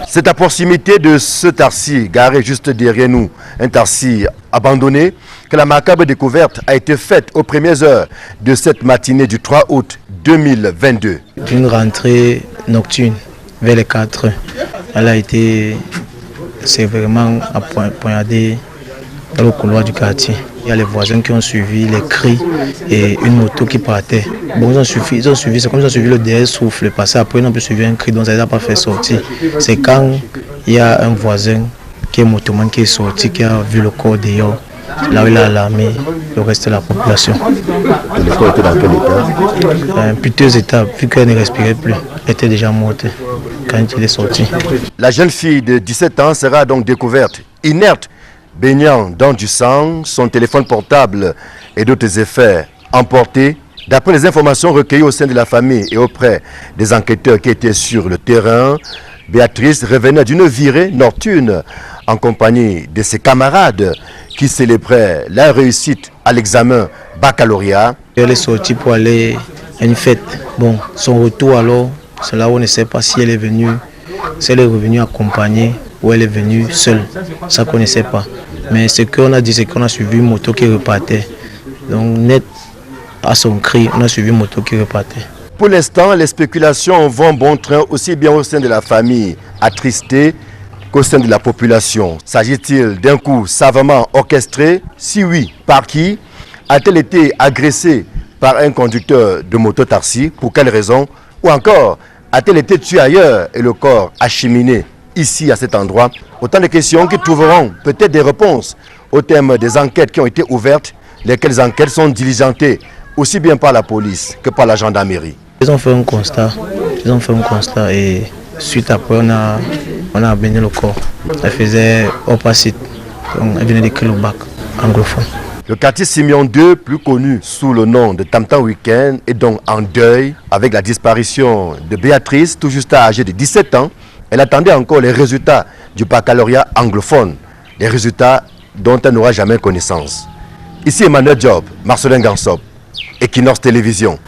C'est à proximité de ce taxi garé juste derrière nous, un taxi abandonné, que la macabre découverte a été faite aux premières heures de cette matinée du 3 août 2022. D'une rentrée nocturne vers les 4 heures, elle a été sévèrement poignardée dans le couloir du quartier. Il y a les voisins qui ont suivi les cris et une moto qui partait. Bon, ils ont suivi, c'est comme ils ont suivi le dernier souffle passé. Après, ils ont suivi un cri, donc ça ne les a pas fait sortir. C'est quand il y a un voisin qui est motoman qui est sorti, qui a vu le corps dehors. Là où il a alarmé le reste de la population. Le corps était dans quel état? Piteux état, vu qu'elle ne respirait plus. Elle était déjà morte quand il est sorti. La jeune fille de 17 ans sera donc découverte inerte, baignant dans du sang, son téléphone portable et d'autres effets emportés. D'après les informations recueillies au sein de la famille et auprès des enquêteurs qui étaient sur le terrain, Béatrice revenait d'une virée nocturne en compagnie de ses camarades qui célébraient la réussite à l'examen baccalauréat. Elle est sortie pour aller à une fête. Bon, son retour alors, c'est là où on ne sait pas si elle est venue, si elle est revenue accompagnée ou elle est venue seule. Ça qu'on ne sait pas. Mais ce qu'on a dit, c'est qu'on a suivi une moto qui repartait. Donc net à son cri, on a suivi une moto qui repartait. Pour l'instant, les spéculations vont bon train aussi bien au sein de la famille attristée qu'au sein de la population. S'agit-il d'un coup savamment orchestré? Si oui, par qui? A-t-elle été agressée par un conducteur de moto-taxi? Pour quelle raison? Ou encore, a-t-elle été tuée ailleurs et le corps acheminé ici à cet endroit? Autant de questions qui trouveront peut-être des réponses au thème des enquêtes qui ont été ouvertes, lesquelles enquêtes sont diligentées aussi bien par la police que par la gendarmerie. Ils ont fait un constat, et suite après on a amené le corps. Elle faisait opacite, donc elle venait d'écrire le bac anglophone. Le quartier Simeon 2, plus connu sous le nom de Tam-Tam Week-end, est donc en deuil avec la disparition de Béatrice, tout juste âgée de 17 ans. Elle attendait encore les résultats du baccalauréat anglophone, les résultats dont elle n'aura jamais connaissance. Ici Emmanuel Job, Marcelin Gansop, Equinox Télévision.